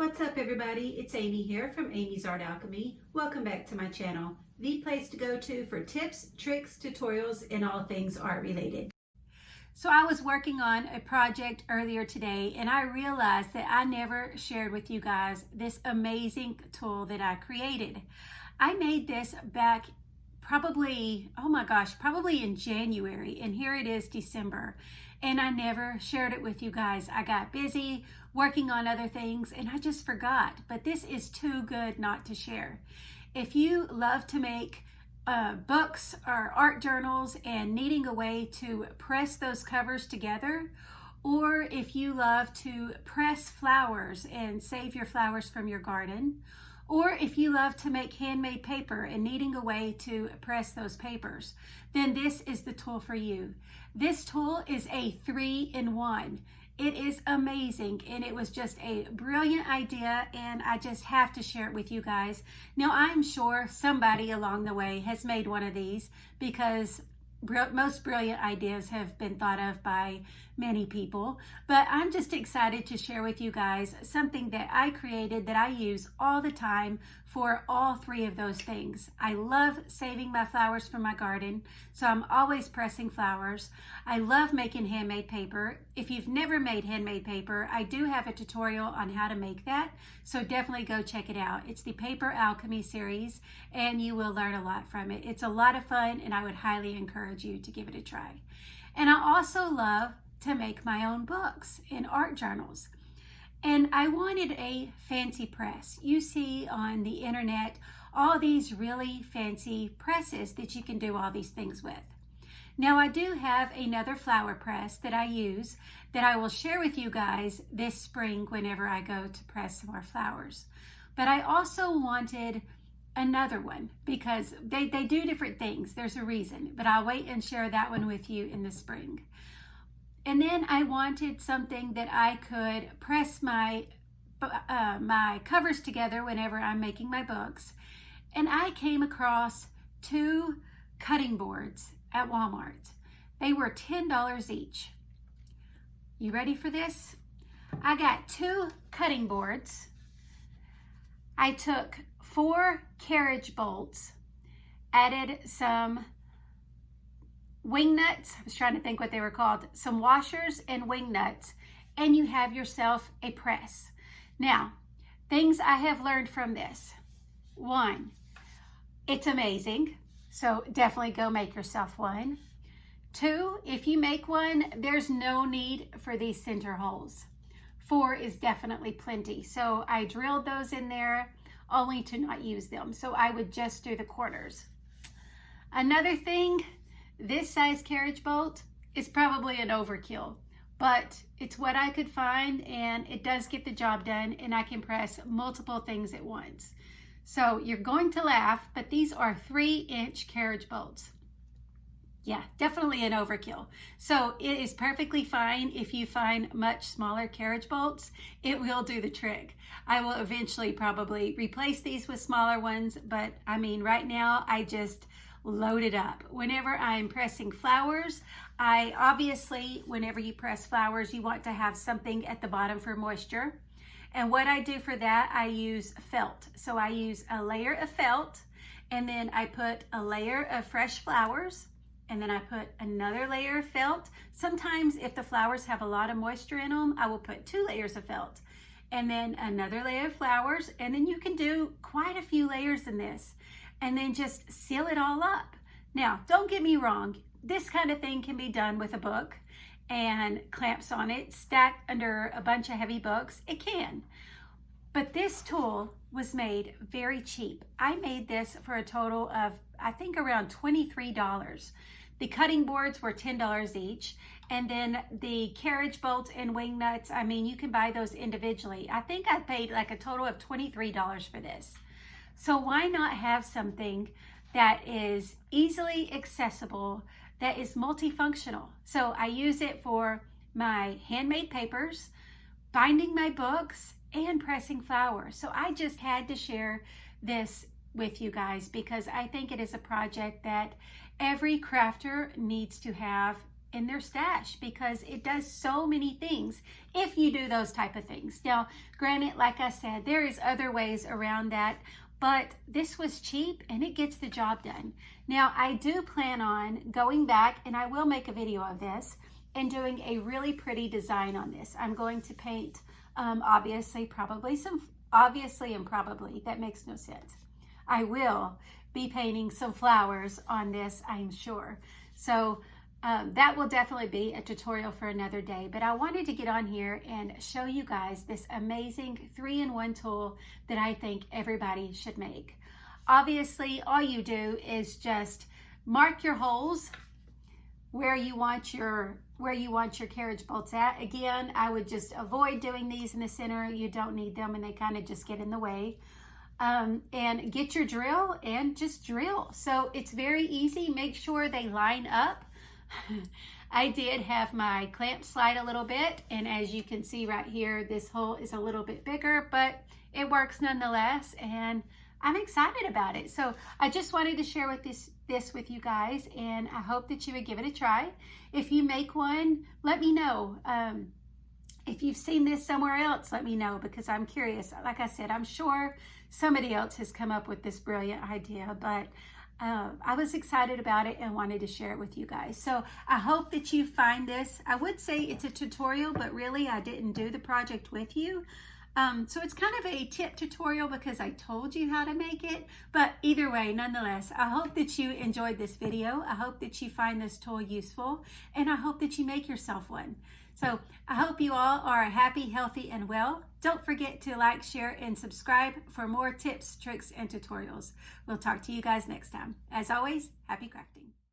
What's up everybody, it's Amy here from Amy's Art Alchemy. Welcome back to my channel, the place to go to for tips, tricks, tutorials, and all things art related. So I was working on a project earlier today and I realized that I never shared with you guys this amazing tool that I created. I made this back probably in January, and here it is December, and I never shared it with you guys. I got busy working on other things and I just forgot, but this is too good not to share. If you love to make books or art journals and needing a way to press those covers together, or if you love to press flowers and save your flowers from your garden, or if you love to make handmade paper and needing a way to press those papers, then this is the tool for you. This tool is a 3-in-1. It is amazing, and it was just a brilliant idea, and I just have to share it with you guys. Now, I'm sure somebody along the way has made one of these, because most brilliant ideas have been thought of by many people, but I'm just excited to share with you guys something that I created that I use all the time for all three of those things. I love saving my flowers from my garden, so I'm always pressing flowers. I love making handmade paper. If you've never made handmade paper, I do have a tutorial on how to make that, so definitely go check it out. It's the Paper Alchemy series, and you will learn a lot from it. It's a lot of fun, and I would highly encourage you to give it a try. And I also love to make my own books and art journals. And I wanted a fancy press. You see on the internet all these really fancy presses that you can do all these things with. Now, I do have another flower press that I use that I will share with you guys this spring whenever I go to press some more flowers. But I also wanted another one because they do different things. There's a reason, but I'll wait and share that one with you in the spring. And then I wanted something that I could press my covers together whenever I'm making my books. And I came across 2 cutting boards at Walmart. They were $10 each. You ready for this? I got 2 cutting boards. I took 4 carriage bolts, added some wing nuts. I was trying to think what they were called. Some washers and wing nuts, and you have yourself a press. Now, things I have learned from this. 1, it's amazing, so definitely go make yourself one. 2, if you make one, there's no need for these center holes. 4 is definitely plenty, so I drilled those in there only to not use them, so I would just do the corners. Another thing, this size carriage bolt is probably an overkill, but it's what I could find, and it does get the job done, and I can press multiple things at once. So you're going to laugh, but these are 3-inch carriage bolts. Yeah, definitely an overkill. So it is perfectly fine if you find much smaller carriage bolts. It will do the trick. I will eventually probably replace these with smaller ones, but I mean, right now I just load it up. Whenever I'm pressing flowers, whenever you press flowers, you want to have something at the bottom for moisture. And what I do for that, I use felt. So I use a layer of felt, and then I put a layer of fresh flowers, and then I put another layer of felt. Sometimes if the flowers have a lot of moisture in them, I will put 2 layers of felt, and then another layer of flowers, and then you can do quite a few layers in this, and then just seal it all up. Now, don't get me wrong, this kind of thing can be done with a book and clamps on it, stacked under a bunch of heavy books. It can. But this tool was made very cheap. I made this for a total of, I think, around $23. The cutting boards were $10 each, and then the carriage bolts and wing nuts, I mean, you can buy those individually. I think I paid like a total of $23 for this. So why not have something that is easily accessible, that is multifunctional? So I use it for my handmade papers, binding my books, and pressing flowers. So I just had to share this with you guys because I think it is a project that every crafter needs to have in their stash because it does so many things if you do those type of things. Now, granted, like I said, there is other ways around that, but this was cheap and it gets the job done. Now, I do plan on going back, and I will make a video of this, and doing a really pretty design on this. I'm going to paint, obviously, and probably, that makes no sense. I will be painting some flowers on this, I'm sure. So that will definitely be a tutorial for another day, but I wanted to get on here and show you guys this amazing 3-in-1 tool that I think everybody should make. Obviously, all you do is just mark your holes where you want your carriage bolts at. Again, I would just avoid doing these in the center. You don't need them and they kind of just get in the way. And get your drill and just drill. So it's very easy. Make sure they line up. I did have my clamp slide a little bit, and as you can see right here, this hole is a little bit bigger, but it works nonetheless, and I'm excited about it. So I just wanted to share with this with you guys, and I hope that you would give it a try. If you make one, let me know. If you've seen this somewhere else, let me know, because I'm curious. Like I said, I'm sure somebody else has come up with this brilliant idea, but I was excited about it and wanted to share it with you guys. So I hope that you find this. I would say it's a tutorial, but really I didn't do the project with you. So it's kind of a tip tutorial because I told you how to make it, but either way, nonetheless, I hope that you enjoyed this video. I hope that you find this tool useful, and I hope that you make yourself one. So I hope you all are happy, healthy, and well. Don't forget to like, share, and subscribe for more tips, tricks, and tutorials. We'll talk to you guys next time. As always, happy crafting.